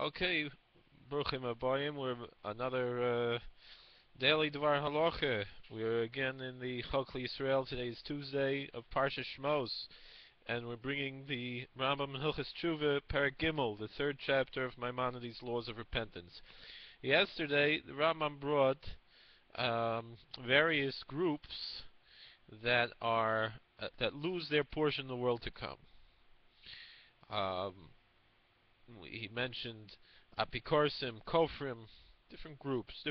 Okay, Bruchim Abayim, we're another daily Dvar Halachah. We're again in the Chok Israel. Today is Tuesday of Parshas Shmos, and we're bringing the Rambam and Hilchos Teshuvah, Perek Gimel, the third chapter of Maimonides' Laws of Repentance. Yesterday, the Rambam brought various groups that are that lose their portion in the world to come. Um, he mentioned Apikorsim, Kofrim, different groups,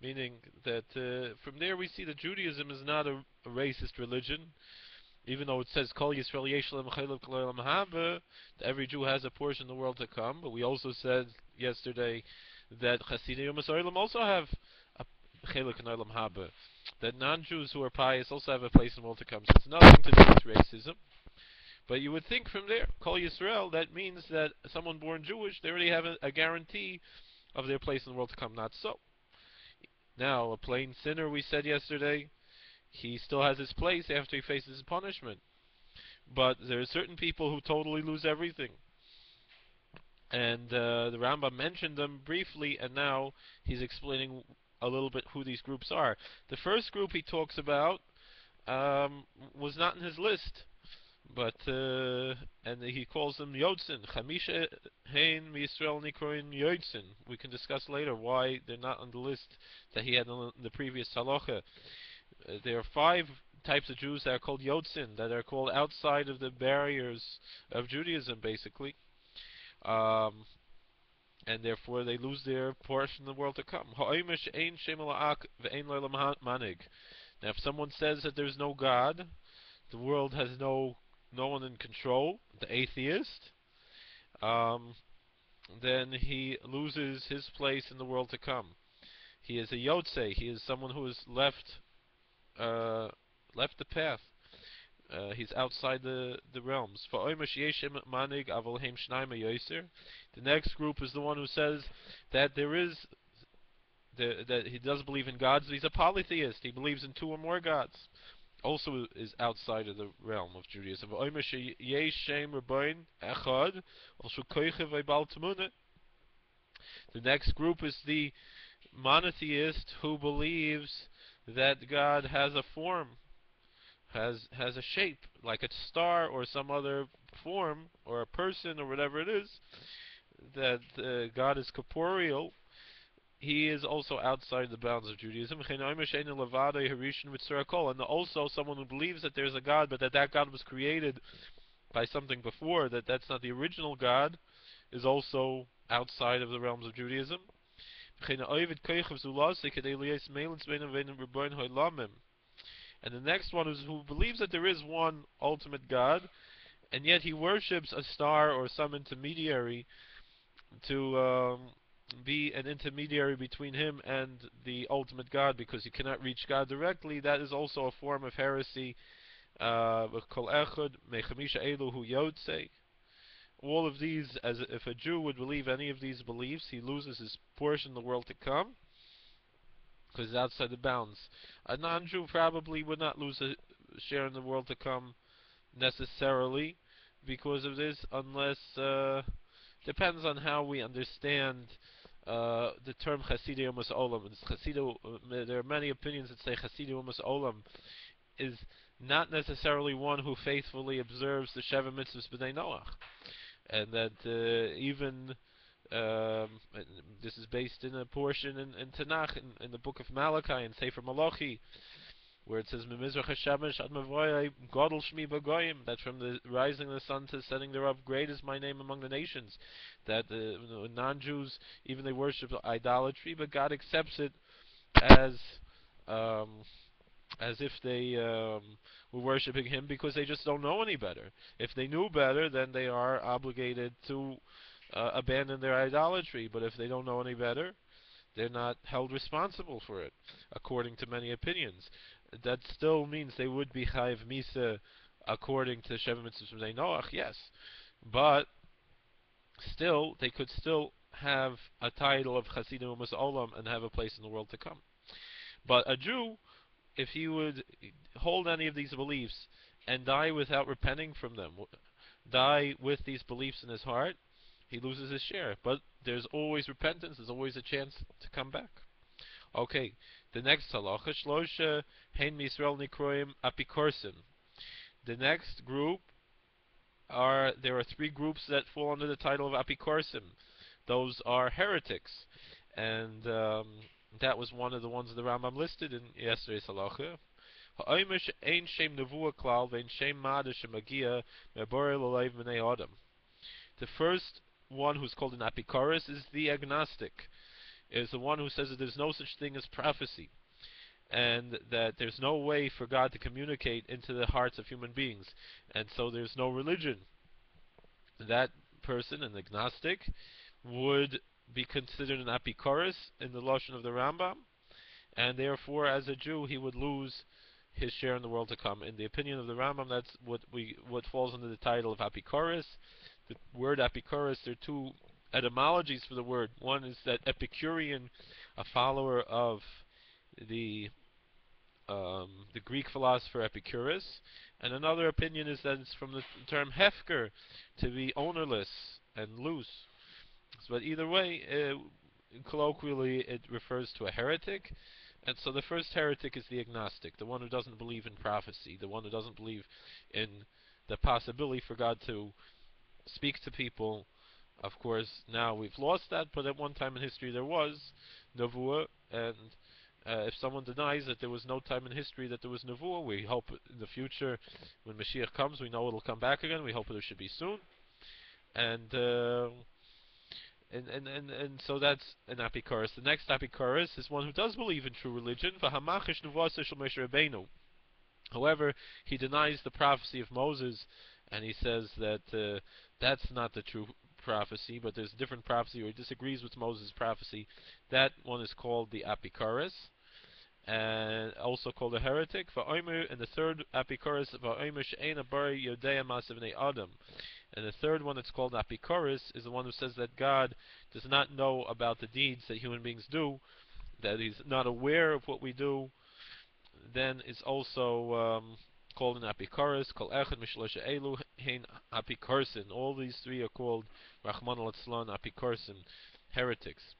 meaning that from there we see that Judaism is not a racist religion, even though it says Kol Yisrael Yesh Lem Chaylev Kol Olam Haba, that every Jew has a portion in the world to come. But we also said yesterday that Chasidei Umas Olam also have a Chaylev Kol Olam Haba, that non-Jews who are pious also have a place in the world to come. So it's nothing to do with racism. But you would think from there, Kol Yisrael, that means that someone born Jewish, they already have a guarantee of their place in the world to come. Not so. Now, a plain sinner, we said yesterday, he still has his place after he faces his punishment. But there are certain people who totally lose everything. And the Rambam mentioned them briefly, and now he's explaining a little bit who these groups are. The first group he talks about was not in his list. But and he calls them Yotzin. Chamisha Hein Yisrael Nikroin Yotzin. We can discuss later why they're not on the list that he had in the previous Halachah. There are 5 types of Jews that are called Yotzin, that are called outside of the barriers of Judaism, basically. And therefore they lose their portion in the world to come. Now if someone says that there's no God, the world has no one in control, the atheist, then he loses his place in the world to come. He is a Yotze, he is someone who has left the path. He's outside the realms. The next group is the one who says that that he does believe in gods, but he's a polytheist. He believes in 2 or more gods. Also is outside of the realm of Judaism. The next group is the monotheist who believes that God has a form, has a shape, like a star or some other form, or a person, or whatever it is, that God is corporeal. He is also outside the bounds of Judaism. And also someone who believes that there's a God, but that God was created by something before, that's not the original God, is also outside of the realms of Judaism. And the next one is who believes that there is one ultimate God, and yet he worships a star or some intermediary to be an intermediary between him and the ultimate God, because you cannot reach God directly. That is also a form of heresy. All of these, as if a Jew would believe any of these beliefs, he loses his portion in the world to come, because it's outside the bounds. A non-Jew probably would not lose a share in the world to come necessarily because of this, unless depends on how we understand the term Chasidei Umas Olam. There are many opinions that say Chasidei Umas Olam is not necessarily one who faithfully observes the Sheva Mitzvahs B'nai Noach, and that even this is based in a portion in Tanakh, in the book of Malachi, in Sefer Malachi, where it says Mimizrach HaShemesh Ad Mavoyai Godel Shmi B'Goyim, that from the rising of the sun to setting thereof, great is my name among the nations. That non-Jews, even they worship idolatry, but God accepts it as if they were worshiping Him because they just don't know any better. If they knew better, then they are obligated to abandon their idolatry. But if they don't know any better, they're not held responsible for it, according to many opinions. That still means they would be Chayiv Misa according to Sheva Mitzvahs B'nai Noach, yes. But still, they could still have a title of Chasidei Umas Olam and have a place in the world to come. But a Jew, if he would hold any of these beliefs and die without repenting from them, die with these beliefs in his heart, he loses his share. But there's always repentance. There's always a chance to come back. Okay, the next halacha, shlosha hein misrael nikroim apikorsim. The next group there are three groups that fall under the title of apikorsim. Those are heretics, and that was one of the ones the Rambam listed in yesterday's halacha. Ha'omish ein shem nevuah klal vein shem mada shemagia meborei l'leiv b'nei adam. The first one who's called an apikoros is the agnostic, is the one who says that there's no such thing as prophecy, and that there's no way for God to communicate into the hearts of human beings, and so there's no religion. That person, an agnostic, would be considered an apikoros in the lashon of the Rambam, and therefore, as a Jew, he would lose his share in the world to come. In the opinion of the Rambam, that's what falls under the title of apikoros. The word apikoros, there are two etymologies for the word. One is that Epicurean, a follower of the Greek philosopher Epicurus, and another opinion is that it's from the term hefker, to be ownerless and loose. But either way, colloquially, it refers to a heretic. And so the first heretic is the agnostic, the one who doesn't believe in prophecy, the one who doesn't believe in the possibility for God to speak to people. Of course, now we've lost that, but at one time in history there was nevuah, and if someone denies that there was no time in history that there was nevuah, we hope in the future, when Mashiach comes, we know it'll come back again. We hope it should be soon, and so that's an apikoros. The next apikoros is one who does believe in true religion. However, he denies the prophecy of Moses, and he says that that's not the true prophecy, but there's a different prophecy, or he disagrees with Moses' prophecy. That one is called the apikoros, and also called a heretic. And the third apikoros, Adam. And the third one that's called apikoros is the one who says that God does not know about the deeds that human beings do, that he's not aware of what we do. Then it's also called an apikoros. Kol echad mishlosha elu hein apikorsin. All these three are called Rachman al-Atzlan apikorsin, heretics.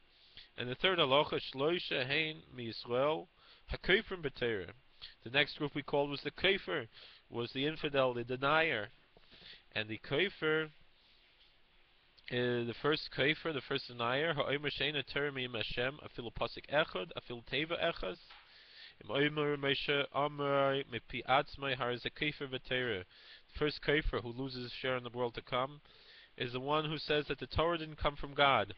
And the third halacha, shloisha hein miyisrael hakofrim b'Torah. The next group we called was the kofir, was the infidel, the denier. And the kofir, the first kofir, the first denier, ha'omer she'eina Torah mi'im Hashem, afilu pasuk echad, afilu teva echad. The first kafir who loses his share in the world to come is the one who says that the Torah didn't come from God,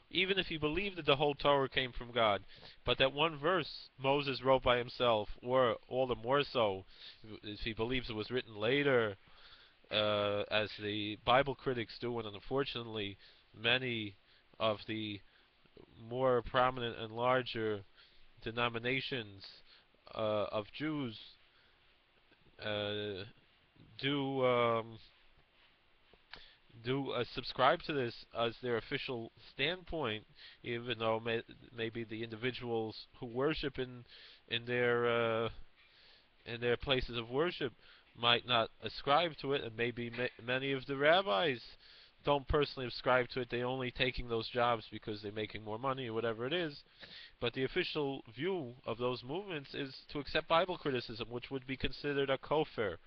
even if he believed that the whole Torah came from God, but that one verse Moses wrote by himself, or all the more so if he believes it was written later, as the Bible critics do, and unfortunately many of the more prominent and larger denominations of Jews do subscribe to this as their official standpoint, even though maybe the individuals who worship in their places of worship might not ascribe to it, and maybe many of the rabbis don't personally ascribe to it. They're only taking those jobs because they're making more money or whatever it is. But the official view of those movements is to accept Bible criticism, which would be considered a kofir.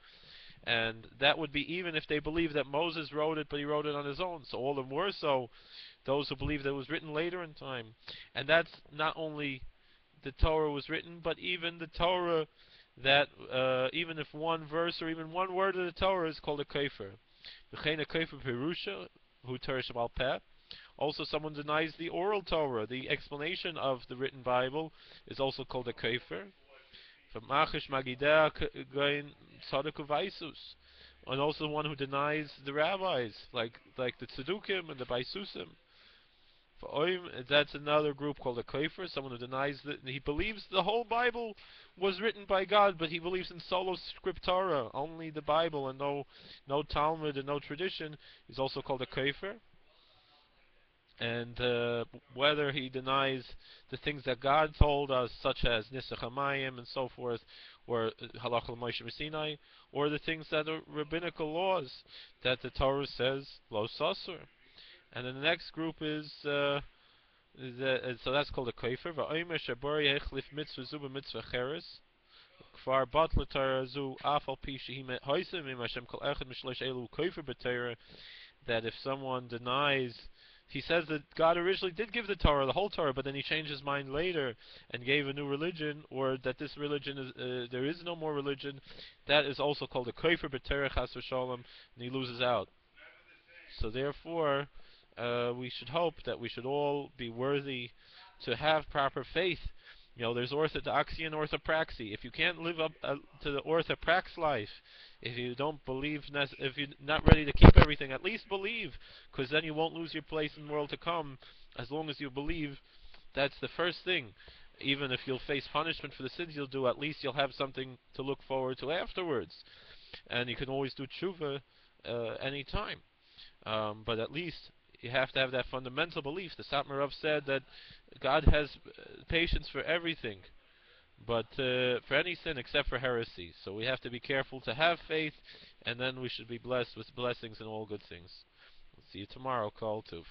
And that would be even if they believe that Moses wrote it, but he wrote it on his own. So all the more so, those who believe that it was written later in time. And that's not only the Torah was written, but even the Torah that, even if one verse or even one word of the Torah is called a kofir. V'chein a kofir perusha, hu Torah shebal peh. Also, someone denies the oral Torah, the explanation of the written Bible, is also called a kofir. And also one who denies the rabbis, like the tzedukim and the baisusim. That's another group called a kofir, someone who denies that he believes the whole Bible was written by God, but he believes in solo scriptura, only the Bible, and no Talmud and no tradition, is also called a kofir. And whether he denies the things that God told us, such as Nisach HaMayim and so forth, or Halachah Moshe Sinai, or the things that are rabbinical laws that the Torah says lo sasur. And then the next group is so that's called a kofer. Va'omer shabori echlif mitzvah zu b'mitzvah cheres. Kvar batla Torah zu afal pi shehi hoysem im Hashem kol echad mishlosh elu kofer b'Torah. That if someone denies, he says that God originally did give the Torah, the whole Torah, but then he changed his mind later and gave a new religion, or that this religion is there is no more religion. That is also called a kofer b'Torah chas v'shalom, and he loses out. So therefore, we should hope that we should all be worthy to have proper faith. You know, there's orthodoxy and orthopraxy. If you can't live up to the orthoprax life, if you don't believe, if you're not ready to keep everything, at least believe, because then you won't lose your place in the world to come. As long as you believe, that's the first thing. Even if you'll face punishment for the sins you'll do, at least you'll have something to look forward to afterwards. And you can always do tshuva any time. But at least you have to have that fundamental belief. The Satmar Rav said that God has patience for everything, but for any sin except for heresy. So we have to be careful to have faith, and then we should be blessed with blessings and all good things. We'll see you tomorrow, Kol Tuv.